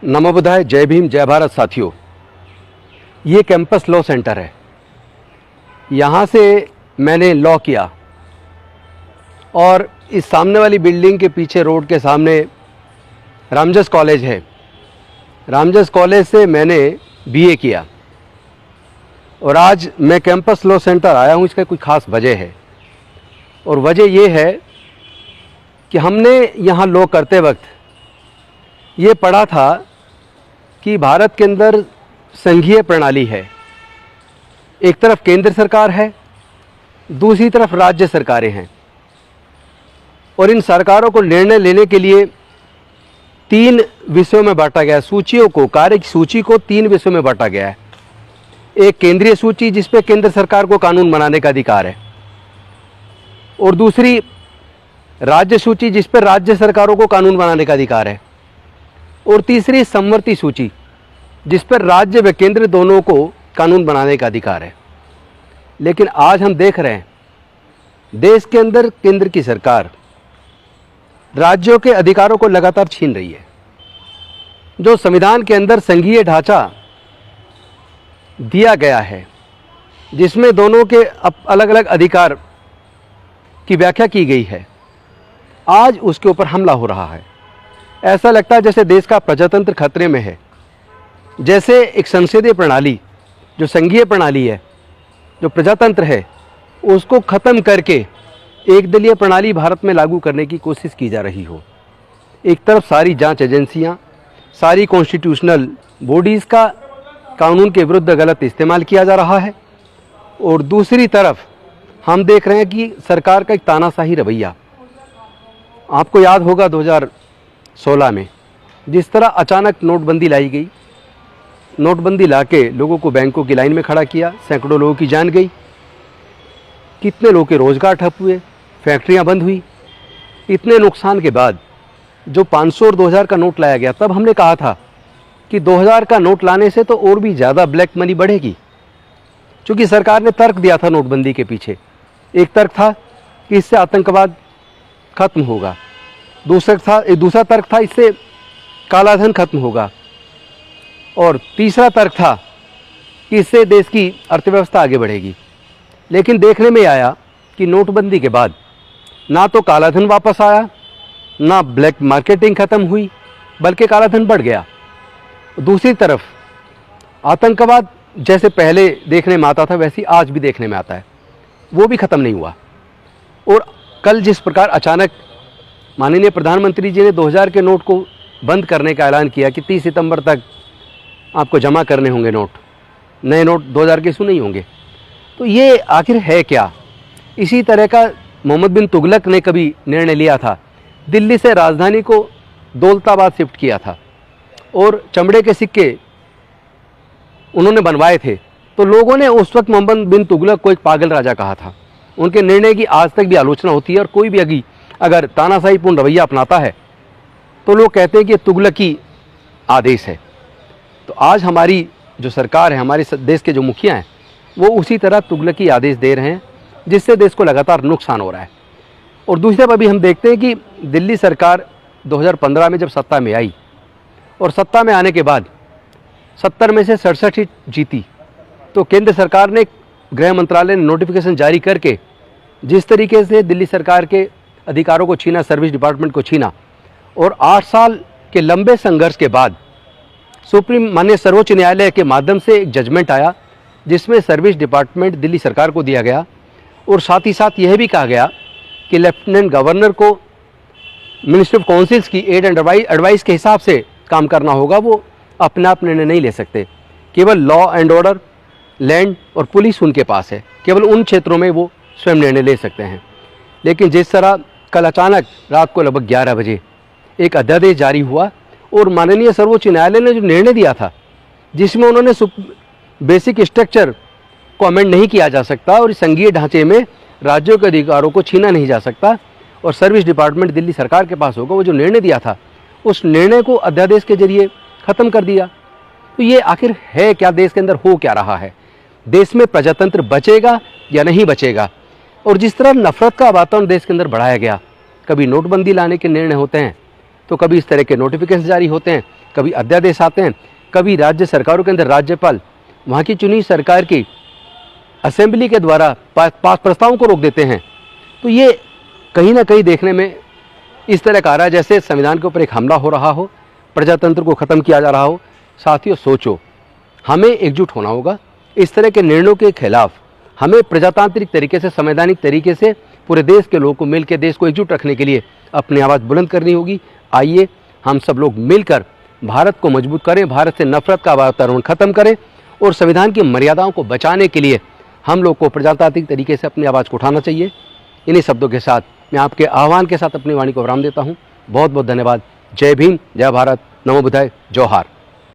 नमो बुद्धाय, जय भीम, जय भारत साथियों। ये कैंपस लॉ सेंटर है। यहाँ से मैंने लॉ किया और इस सामने वाली बिल्डिंग के पीछे रोड के सामने रामजस कॉलेज है। रामजस कॉलेज से मैंने बीए किया और आज मैं कैंपस लॉ सेंटर आया हूँ। इसका कोई ख़ास वजह है और वजह ये है कि हमने यहाँ लॉ करते वक्त ये पढ़ा था कि भारत के अंदर संघीय प्रणाली है। एक तरफ केंद्र सरकार है, दूसरी तरफ राज्य सरकारें हैं और इन सरकारों को निर्णय लेने के लिए 3 विषयों में बांटा गया है। सूचियों को, कार्य की सूची को 3 विषयों में बांटा गया है। एक केंद्रीय सूची जिस पे केंद्र सरकार को कानून बनाने का अधिकार है, और दूसरी राज्य सूची जिस पर राज्य सरकारों को कानून बनाने का अधिकार है, और तीसरी समवर्ती सूची जिस पर राज्य व केंद्र दोनों को कानून बनाने का अधिकार है। लेकिन आज हम देख रहे हैं देश के अंदर केंद्र की सरकार राज्यों के अधिकारों को लगातार छीन रही है। जो संविधान के अंदर संघीय ढांचा दिया गया है जिसमें दोनों के अलग अलग अधिकार की व्याख्या की गई है, आज उसके ऊपर हमला हो रहा है। ऐसा लगता है जैसे देश का प्रजातंत्र खतरे में है। जैसे एक संसदीय प्रणाली, जो संघीय प्रणाली है, जो प्रजातंत्र है, उसको ख़त्म करके एक दलीय प्रणाली भारत में लागू करने की कोशिश की जा रही हो। एक तरफ सारी जांच एजेंसियां, सारी कॉन्स्टिट्यूशनल बॉडीज़ का कानून के विरुद्ध गलत इस्तेमाल किया जा रहा है, और दूसरी तरफ हम देख रहे हैं कि सरकार का एक तानाशाही रवैया। आपको याद होगा 2016 में जिस तरह अचानक नोटबंदी लाई गई। नोटबंदी लाके लोगों को बैंकों की लाइन में खड़ा किया, सैकड़ों लोगों की जान गई, कितने लोगों के रोजगार ठप हुए, फैक्ट्रियां बंद हुई। इतने नुकसान के बाद जो 500 और 2000 का नोट लाया गया, तब हमने कहा था कि 2000 का नोट लाने से तो और भी ज़्यादा ब्लैक मनी बढ़ेगी, क्योंकि सरकार ने तर्क दिया था नोटबंदी के पीछे। एक तर्क था कि इससे आतंकवाद खत्म होगा, दूसरा तर्क था इससे कालाधन खत्म होगा, और तीसरा तर्क था कि इससे देश की अर्थव्यवस्था आगे बढ़ेगी। लेकिन देखने में आया कि नोटबंदी के बाद ना तो कालाधन वापस आया, ना ब्लैक मार्केटिंग खत्म हुई, बल्कि कालाधन बढ़ गया। दूसरी तरफ आतंकवाद जैसे पहले देखने में आता था वैसे आज भी देखने में आता है, वो भी ख़त्म नहीं हुआ। और कल जिस प्रकार अचानक माननीय प्रधानमंत्री जी ने 2000 के नोट को बंद करने का ऐलान किया कि 30 सितंबर तक आपको जमा करने होंगे नोट, नए नोट 2000 के इशू नहीं होंगे, तो ये आखिर है क्या? इसी तरह का मोहम्मद बिन तुगलक ने कभी निर्णय लिया था, दिल्ली से राजधानी को दौलताबाद शिफ्ट किया था और चमड़े के सिक्के उन्होंने बनवाए थे। तो लोगों ने उस वक्त मोहम्मद बिन तुगलक को एक पागल राजा कहा था। उनके निर्णय की आज तक भी आलोचना होती है, और कोई भी अगर तानाशाहीपूर्ण रवैया अपनाता है तो लोग कहते हैं कि तुगलकी आदेश है। तो आज हमारी जो सरकार है, हमारे देश के जो मुखिया हैं, वो उसी तरह तुगलकी आदेश दे रहे हैं, जिससे देश को लगातार नुकसान हो रहा है। और दूसरी तरफ अभी हम देखते हैं कि दिल्ली सरकार 2015 में जब सत्ता में आई और सत्ता में आने के बाद 70 में से 67 सीट जीती, तो केंद्र सरकार ने, गृह मंत्रालय ने नोटिफिकेशन जारी करके जिस तरीके से दिल्ली सरकार के अधिकारों को छीना, सर्विस डिपार्टमेंट को छीना, और 8 साल के लंबे संघर्ष के बाद माननीय सर्वोच्च न्यायालय के माध्यम से एक जजमेंट आया जिसमें सर्विस डिपार्टमेंट दिल्ली सरकार को दिया गया, और साथ ही साथ यह भी कहा गया कि लेफ्टिनेंट गवर्नर को मिनिस्ट्री ऑफ काउंसिल्स की एड एंड एडवाइस के हिसाब से काम करना होगा। वो अपने आप निर्णय नहीं ले सकते, केवल लॉ एंड ऑर्डर, लैंड और पुलिस उनके पास है, केवल उन क्षेत्रों में वो स्वयं निर्णय ले सकते हैं। लेकिन जिस तरह कल अचानक रात को लगभग 11 बजे एक अध्यादेश जारी हुआ और माननीय सर्वोच्च न्यायालय ने जो निर्णय दिया था, जिसमें उन्होंने बेसिक स्ट्रक्चर को अमेंड नहीं किया जा सकता और संघीय ढांचे में राज्यों के अधिकारों को छीना नहीं जा सकता और सर्विस डिपार्टमेंट दिल्ली सरकार के पास होगा, वो जो निर्णय दिया था उस निर्णय को अध्यादेश के जरिए ख़त्म कर दिया। तो ये आखिर है क्या? देश के अंदर हो क्या रहा है? देश में प्रजातंत्र बचेगा या नहीं बचेगा? और जिस तरह नफरत का वातावरण देश के अंदर बढ़ाया गया, कभी नोटबंदी लाने के निर्णय होते हैं, तो कभी इस तरह के नोटिफिकेशन जारी होते हैं, कभी अध्यादेश आते हैं, कभी राज्य सरकारों के अंदर राज्यपाल वहाँ की चुनी सरकार की असेंबली के द्वारा पास प्रस्तावों को रोक देते हैं। तो ये कहीं ना कहीं देखने में इस तरह का आ रहा है जैसे संविधान के ऊपर एक हमला हो रहा हो, प्रजातंत्र को ख़त्म किया जा रहा हो। साथियों सोचो, हमें एकजुट होना होगा। इस तरह के निर्णयों के खिलाफ हमें प्रजातांत्रिक तरीके से, संवैधानिक तरीके से पूरे देश के लोगों को मिलकर देश को एकजुट रखने के लिए अपनी आवाज़ बुलंद करनी होगी। आइए हम सब लोग मिलकर भारत को मजबूत करें, भारत से नफरत का वातावरण ख़त्म करें और संविधान की मर्यादाओं को बचाने के लिए हम लोग को प्रजातांत्रिक तरीके से अपनी आवाज़ को उठाना चाहिए। इन्हीं शब्दों के साथ मैं आपके आह्वान के साथ अपनी वाणी को विराम देता हूँ। बहुत बहुत धन्यवाद। जय भीम, जय भारत, नमो बुद्धाय, जोहार।